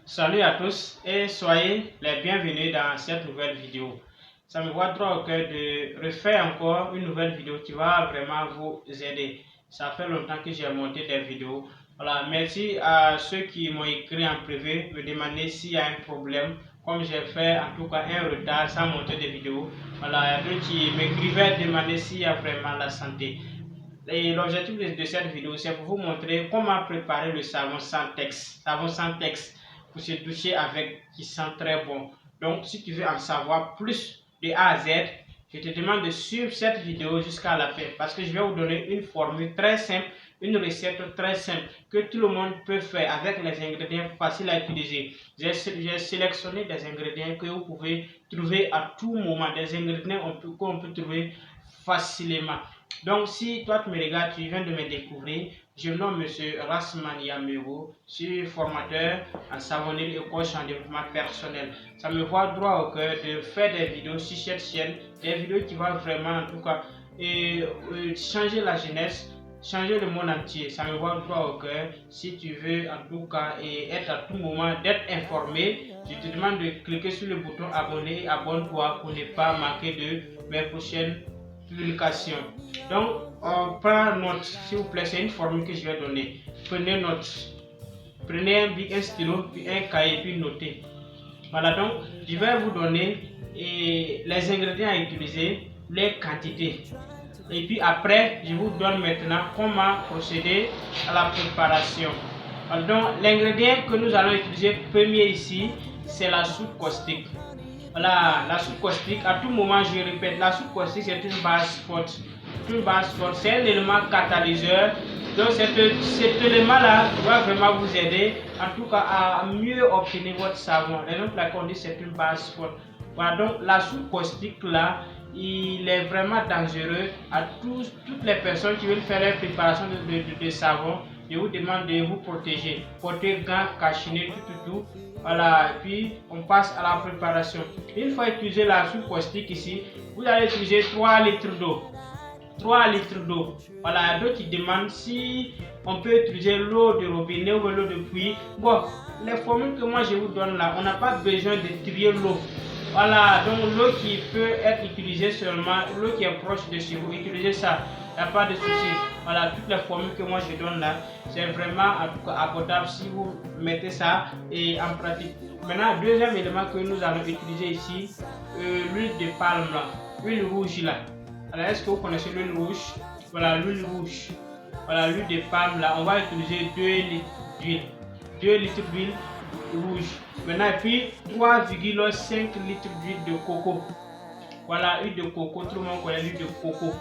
Salut à tous et soyez les bienvenus dans cette nouvelle vidéo. Ça me voit droit au cœur de refaire encore une nouvelle vidéo qui va vraiment vous aider. Ça fait longtemps que j'ai monté des vidéos. Voilà, merci à ceux qui m'ont écrit en privé, me demander s'il y a un problème, comme j'ai fait en tout cas un retard sans monter des vidéos. Voilà, il y a d'autres qui m'écrivaient demander s'il y a vraiment la santé. Et l'objectif de cette vidéo, c'est pour vous montrer comment préparer le savon sans texte. Savon sans texte pour se doucher avec, qui sent très bon. Donc, si tu veux en savoir plus de A à Z, je te demande de suivre cette vidéo jusqu'à la fin parce que je vais vous donner une formule très simple, une recette très simple que tout le monde peut faire avec les ingrédients faciles à utiliser. J'ai sélectionné des ingrédients que vous pouvez trouver à tout moment, des ingrédients qu'on peut trouver facilement. Donc, si toi tu me regardes, tu viens de me découvrir, je me nomme M. Rasman Yamego, je suis formateur en savonnerie et coach en développement personnel. Ça me voit droit au cœur de faire des vidéos sur cette chaîne, des vidéos qui vont vraiment en tout cas changer la jeunesse, changer le monde entier. Ça me voit droit au cœur. Si tu veux en tout cas être à tout moment, d'être informé, je te demande de cliquer sur le bouton abonner et abonne-toi pour ne pas manquer de mes prochaines publications. Donc, on prend note, s'il vous plaît, c'est une formule que je vais donner. Prenez note. Prenez un stylo, puis un cahier, puis notez. Voilà, donc, je vais vous donner les ingrédients à utiliser, les quantités. Et puis après, je vous donne maintenant comment procéder à la préparation. Alors, donc, l'ingrédient que nous allons utiliser premier ici, c'est la soude caustique. Voilà, la soude caustique, à tout moment, je répète, la soude caustique, c'est une base forte. Une base forte, c'est un élément catalyseur. Donc, cet élément-là va vraiment vous aider, en tout cas, à mieux obtenir votre savon. Et donc, là, qu'on dit c'est une base forte. Voilà, donc, la soude caustique, là, il est vraiment dangereux à toutes les personnes qui veulent faire la préparation de savon. Je vous demande de vous protéger. Portez gants, cachinés, tout. Voilà, et puis on passe à la préparation. Une fois utilisé la soude caustique ici, vous allez utiliser 3 litres d'eau. 3 litres d'eau. Voilà, d'autres qui demandent si on peut utiliser l'eau de robinet ou l'eau de puits. Bon, les formules que moi je vous donne là, on n'a pas besoin de trier l'eau. Voilà, donc l'eau qui peut être utilisée seulement, l'eau qui est proche de chez vous, utilisez ça, il n'y a pas de souci. Voilà, toutes les formules que moi je donne là, c'est vraiment abordable si vous mettez ça en pratique. Maintenant, deuxième élément que nous allons utiliser ici, l'huile de palme là, l'huile rouge là. Alors, est-ce que vous connaissez l'huile rouge? Voilà, l'huile rouge. Voilà, l'huile de palme là, on va utiliser 2 litres d'huile. 2 litres d'huile rouge. Maintenant, et puis 3,5 litres d'huile de coco. Voilà, huile de coco, tout le monde connaît l'huile de coco.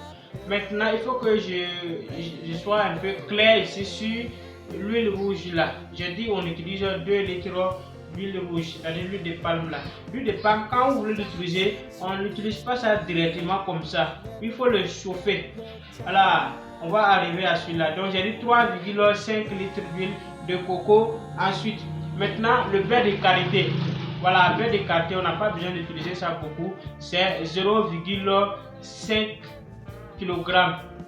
Maintenant, il faut que je sois un peu clair ici sur l'huile rouge là. J'ai dit on utilise 2 litres d'huile rouge, c'est-à-dire l'huile de palme là. L'huile de palme, quand vous voulez l'utiliser, on n'utilise pas ça directement comme ça. Il faut le chauffer. Voilà, on va arriver à celui-là. Donc j'ai dit 3,5 litres d'huile de coco. Ensuite, maintenant le beurre de karité. Voilà, beurre de karité, on n'a pas besoin d'utiliser ça beaucoup. C'est 0,5 kg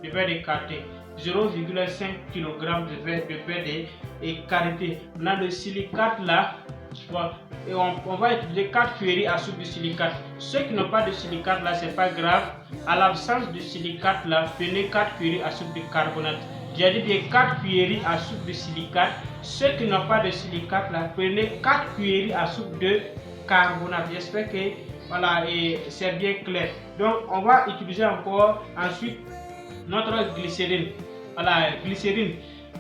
de beurre de karité. 0,5 kg de beurre de karité. Maintenant le silicate là, et on va utiliser 4 cuillerées à soupe de silicate. Ceux qui n'ont pas de silicate là, c'est pas grave. À l'absence de silicate là, prenez 4 cuillerées à soupe de carbonate. J'ai dit bien 4 cuillerées à soupe de silicate. Ceux qui n'ont pas de silicate là, prenez 4 cuillerées à soupe de carbonate. J'espère que voilà, et c'est bien clair. Donc on va utiliser encore ensuite notre glycérine. Voilà, glycérine.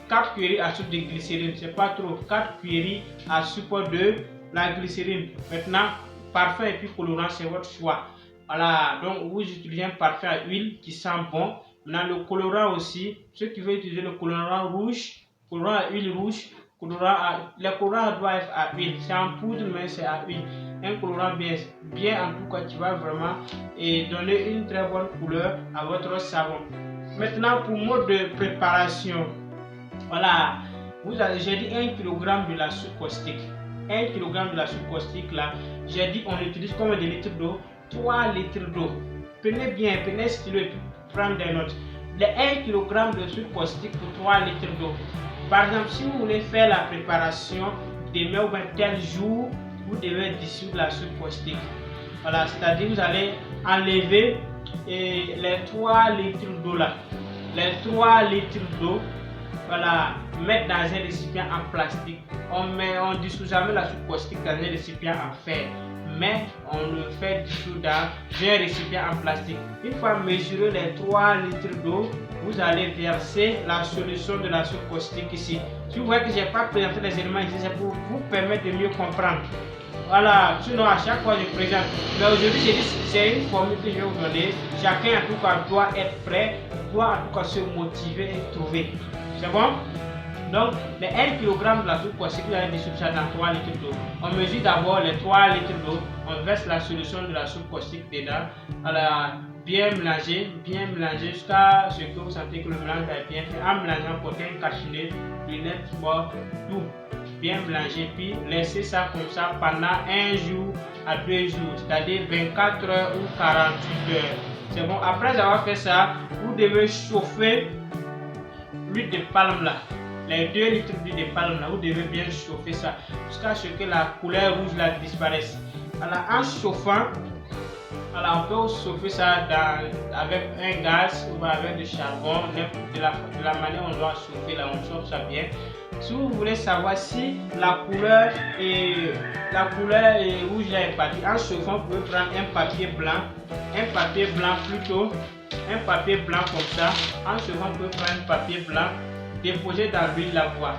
4 cuillerées à soupe de glycérine, c'est pas trop. 4 cuillerées à soupe de la glycérine. Maintenant, parfum et puis colorant, c'est votre choix. Voilà, donc vous utilisez un parfum à huile qui sent bon. Maintenant, le colorant aussi, ceux qui veulent utiliser le colorant rouge, colorant à huile rouge, les colorants doivent être à huile. C'est en poudre, mais c'est à huile. Un colorant bien en tout cas, qui va vraiment donner une très bonne couleur à votre savon. Maintenant, pour mode de préparation, voilà, j'ai dit 1 kg de la soude caustique. 1 kg de la soude caustique là, j'ai dit on utilise combien de litres d'eau? 3 litres d'eau. Prenez bien, prenez un stylo et puis prendre des notes. Les 1 kg de soude caustique pour 3 litres d'eau. Par exemple, si vous voulez faire la préparation demain ou bien tel jour, vous devez dissoudre la soude caustique. Voilà, c'est-à-dire vous allez enlever les 3 litres d'eau là. Les 3 litres d'eau, voilà, mettre dans un récipient en plastique. On dissout jamais la soude caustique dans un récipient en fer, mais on le fait dissoudre dans un récipient en plastique. Une fois mesuré les 3 litres d'eau, vous allez verser la solution de la soude caustique ici. Si vous voyez que je n'ai pas présenté les éléments ici, c'est pour vous permettre de mieux comprendre. Voilà, sinon à chaque fois je présente. Mais aujourd'hui, j'ai dit c'est une formule que je vais vous donner. Chacun en tout cas doit être prêt, doit en tout cas se motiver et trouver. C'est bon? Donc, les 1 kg de la soude caustique, vous allez dissoudre ça dans 3 litres d'eau. On mesure d'abord les 3 litres d'eau, on verse la solution de la soude caustique dedans. Alors, bien mélanger jusqu'à ce que vous sentez que le mélange est bien fait. En mélangeant, portez un cache-nez, lunettes, sport, tout. Bien mélanger, puis laisser ça comme ça pendant 1 jour à 2 jours, c'est-à-dire 24 heures ou 48 heures. C'est bon. Après avoir fait ça, vous devez chauffer l'huile de palme là. Les 2 litres d'huile de palme là, vous devez bien chauffer ça jusqu'à ce que la couleur rouge là disparaisse. Alors, en chauffant, alors on peut chauffer ça avec un gaz ou avec du charbon, de la manière dont on doit chauffer là, on chauffe ça bien. Si vous voulez savoir si la couleur est rouge là est partie, en chauffant, vous pouvez prendre un papier blanc plutôt, un papier blanc comme ça. En chauffant, vous pouvez prendre un papier blanc, déposer dans l'huile, la voir.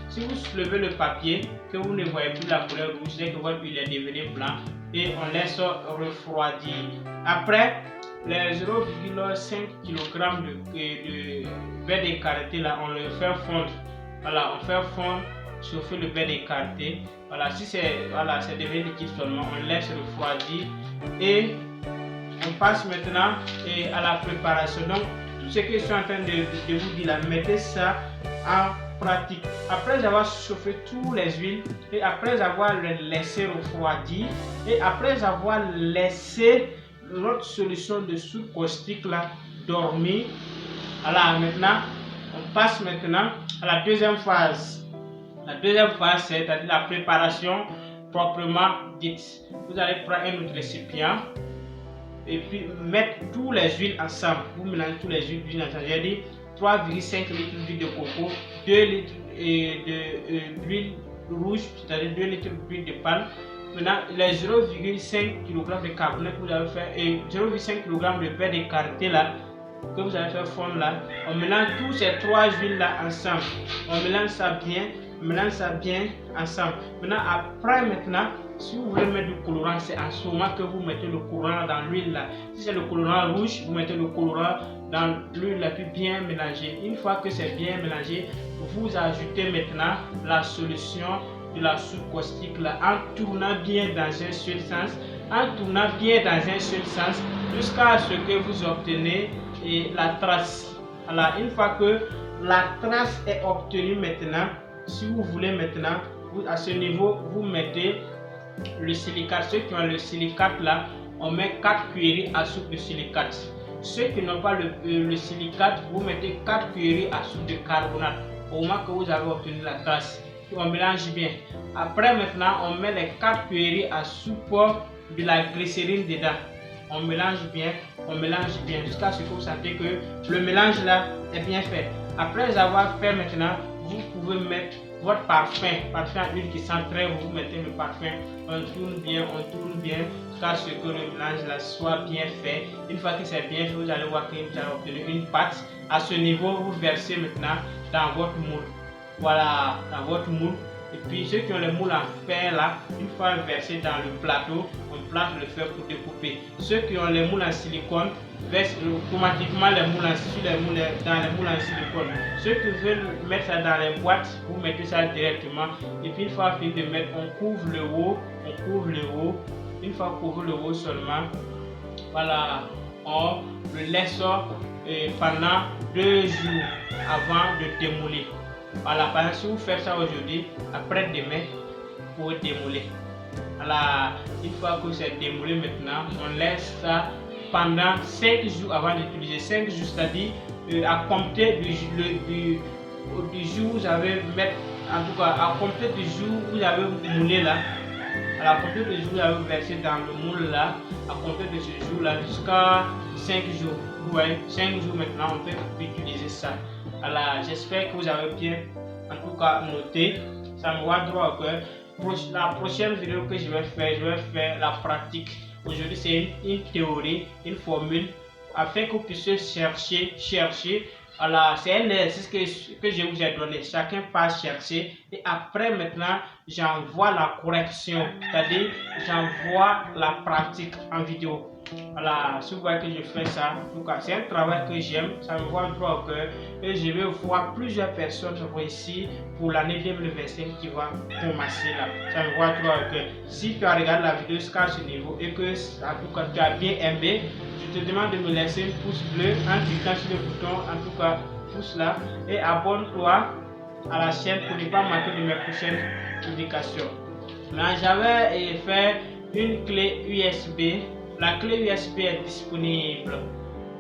Si vous soulevez le papier, que vous ne voyez plus la couleur rouge, c'est que votre huile est devenue blanc et on laisse refroidir. Après, les 0,5 kg de beurre d'écarté là, on le fait fondre. Voilà, on fait fondre, chauffer le beurre d'écarté. Voilà, si c'est devenu liquide seulement, on laisse refroidir et on passe maintenant à la préparation. Donc, tout ce que je suis en train de vous dire là, mettez ça en pratique. Après avoir chauffé toutes les huiles et après avoir laissé refroidir et après avoir laissé notre solution de soude caustique là dormir, alors maintenant on passe maintenant à la deuxième phase. La deuxième phase, c'est-à-dire la préparation proprement dite. Vous allez prendre un autre récipient et puis mettre toutes les huiles ensemble. Vous mélangez toutes les huiles ensemble. J'ai dit 3,5 litres d'huile de coco, 2 litres d'huile rouge, c'est-à-dire 2 litres d'huile de palme. Maintenant, les 0,5 kg de carbonate que vous avez fait et 0,5 kg de beurre d'écarté là, que vous allez faire fondre là, on mélange tous ces 3 huiles là ensemble. On mélange ça bien ensemble. Maintenant, si vous voulez mettre du colorant, c'est en ce moment que vous mettez le colorant dans l'huile là. Si c'est le colorant rouge, vous mettez le colorant dans l'huile là, puis bien mélanger. Une fois que c'est bien mélangé, vous ajoutez maintenant la solution de la soude caustique là, en tournant bien dans un seul sens, jusqu'à ce que vous obtenez la trace. Alors, une fois que la trace est obtenue maintenant, si vous voulez maintenant, à ce niveau, vous mettez le silicate. Ceux qui ont le silicate là, on met 4 cuillerées à soupe de silicate. Ceux qui n'ont pas le silicate, vous mettez 4 cuillerées à soupe de carbonate au moment que vous avez obtenu la trace. On mélange bien. Après maintenant, on met les 4 cuillerées à soupe de la glycérine dedans. On mélange bien jusqu'à ce que vous sentez que le mélange là est bien fait. Après avoir fait maintenant, vous pouvez mettre votre parfum à l'huile qui sent très bon. Vous mettez le parfum, on tourne bien jusqu'à ce que le mélange là soit bien fait. Une fois que c'est bien fait, vous allez voir que vous avez obtenu une pâte. À ce niveau, vous versez maintenant dans votre moule. Voilà, dans votre moule. Et puis ceux qui ont les moules en fer là, une fois versés dans le plateau, on place le fer pour découper. Ceux qui ont les moules en silicone versent automatiquement les moules dans les moules en silicone. Ceux qui veulent mettre ça dans les boîtes, vous mettez ça directement. Et puis une fois fini de mettre, on couvre le haut. Une fois couvre le haut seulement, voilà, on le laisse pendant 2 jours avant de démouler. Voilà, par exemple, si vous faites ça aujourd'hui, après-demain, vous pouvez démouler. Alors, une fois que c'est démoulé maintenant, on laisse ça pendant 5 jours avant d'utiliser. 5 jours, c'est-à-dire à compter du jour où vous avez mettre en tout cas, à compter du jour où vous avez moulé là, à compter du jour où vous avez versé dans le moule là, à compter de ce jour là jusqu'à 5 jours. Vous voyez, 5 jours maintenant, on peut utiliser ça. Alors, j'espère que vous avez bien, en tout cas, noté. Ça me va droit au cœur. La prochaine vidéo que je vais faire la pratique. Aujourd'hui, c'est une théorie, une formule, afin que vous puissiez chercher. Alors, c'est un exercice que je vous ai donné. Chacun passe chercher. Et après, maintenant, j'envoie la correction. C'est-à-dire, j'envoie la pratique en vidéo. Voilà, si vous voyez que je fais ça, en tout cas, c'est un travail que j'aime, ça me va droit au cœur et je vais voir plusieurs personnes ici pour l'année 2025 qui va commencer là. Ça me va droit au cœur. Si tu as regardé la vidéo jusqu'à ce niveau et que en tout cas tu as bien aimé, je te demande de me laisser un pouce bleu en cliquant sur le bouton, en tout cas pouce là, et abonne-toi à la chaîne pour ne pas manquer de mes prochaines publications. Là, j'avais fait une clé USB. La clé USB est disponible.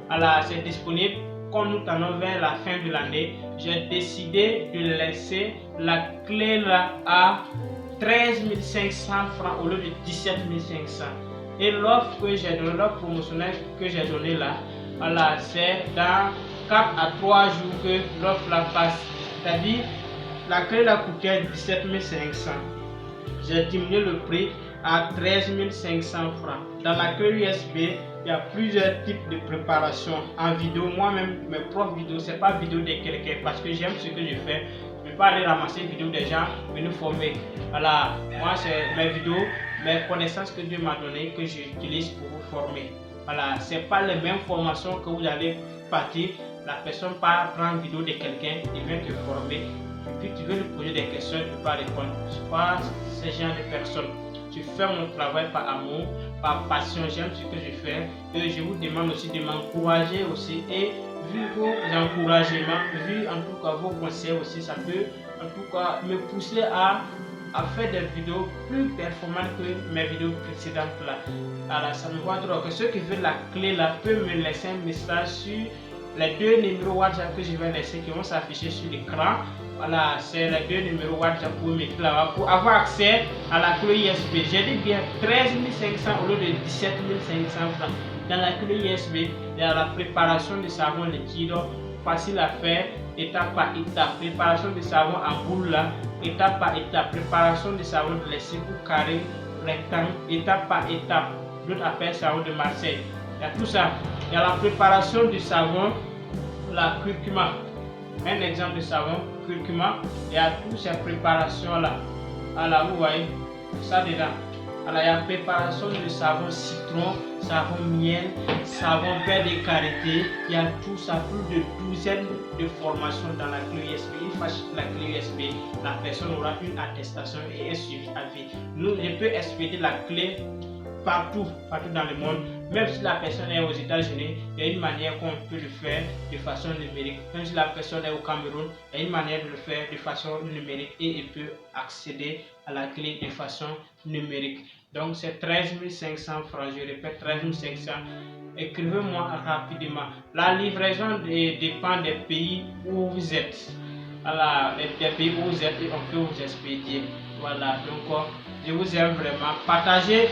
Alors, c'est disponible. Comme nous allons vers la fin de l'année, j'ai décidé de laisser la clé là à 13 500 francs au lieu de 17 500. Et l'offre que j'ai donnée, l'offre promotionnelle que j'ai donnée là, voilà, c'est dans 4 à 3 jours que l'offre là passe. C'est-à-dire, la clé là coûtait 17 500. J'ai diminué le prix à 13 500 francs. Dans la clé USB, il y a plusieurs types de préparation en vidéo. Moi-même, mes propres vidéos, c'est pas vidéo de quelqu'un parce que j'aime ce que je fais. Je ne vais pas aller ramasser vidéo des gens, venir former. Voilà, moi, c'est mes vidéos, mes connaissances que Dieu m'a données que j'utilise pour vous former. Voilà, c'est pas les mêmes formations que vous allez partir. La personne part prendre vidéo de quelqu'un, il vient te former. Et puis tu veux lui poser des questions, tu ne peux pas répondre. Je ne suis pas ce genre de personne. Je fais mon travail par amour, par passion, j'aime ce que je fais. Et je vous demande aussi de m'encourager aussi. Et vu vos encouragements, vu en tout cas vos conseils aussi, ça peut en tout cas me pousser à faire des vidéos plus performantes que mes vidéos précédentes là. Alors ça me voit trop que ceux qui veulent la clé là peuvent me laisser un message sur les deux numéros WhatsApp que je vais laisser qui vont s'afficher sur l'écran. Voilà, c'est les deux numéros WhatsApp pour mettre là pour avoir accès à la clé USB. J'ai dit bien 13 500 au lieu de 17 500 francs. Dans la clé USB, il y a la préparation de savon liquide, facile à faire, étape par étape. Préparation de savon en boule là, étape par étape. Préparation de savon de lessive ou carré, rectangle, étape par étape. D'autres appellent savon de Marseille. Il y a tout ça. Il y a la préparation du savon, la curcuma. Un exemple de savon, curcuma. Il y a toutes ces préparations là. Alors vous voyez, ça dedans. Alors il y a préparation du savon citron, savon miel, savon beurre de karité. Il y a tout ça, plus de douzaines de formations dans la clé USB. Une fois sur la clé USB, la personne aura une attestation et est suivie à vie. Nous, je peux expédier la clé partout dans le monde. Même si la personne est aux États-Unis, il y a une manière qu'on peut le faire de façon numérique. Même si la personne est au Cameroun, il y a une manière de le faire de façon numérique et il peut accéder à la clé de façon numérique. Donc c'est 13 500 francs, je répète 13 500. Écrivez-moi rapidement. La livraison dépend des pays où vous êtes. Voilà, des pays où vous êtes et on peut vous expédier. Voilà, donc je vous aime vraiment. Partagez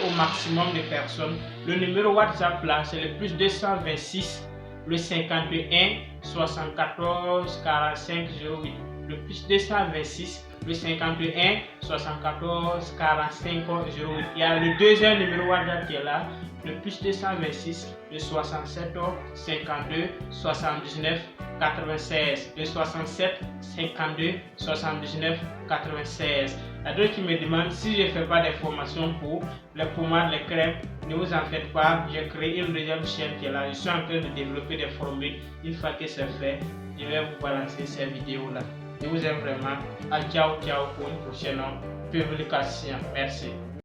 au maximum de personnes. Le numéro WhatsApp là, c'est le plus 226 le 51 74 45 08. Le plus 226 le 51 74 45 08. Il y a le deuxième numéro WhatsApp qui est là, le plus 226 le 67 52 79 96. Le 67 52 79 96. Il y a d'autres qui me demandent si je ne fais pas des formations pour les pommades, les crèmes. Ne vous en faites pas, j'ai créé une deuxième chaîne qui est là. Je suis en train de développer des formules. Une fois que c'est fait, je vais vous balancer ces vidéos là. Je vous aime vraiment. Ciao pour une prochaine publication. Merci.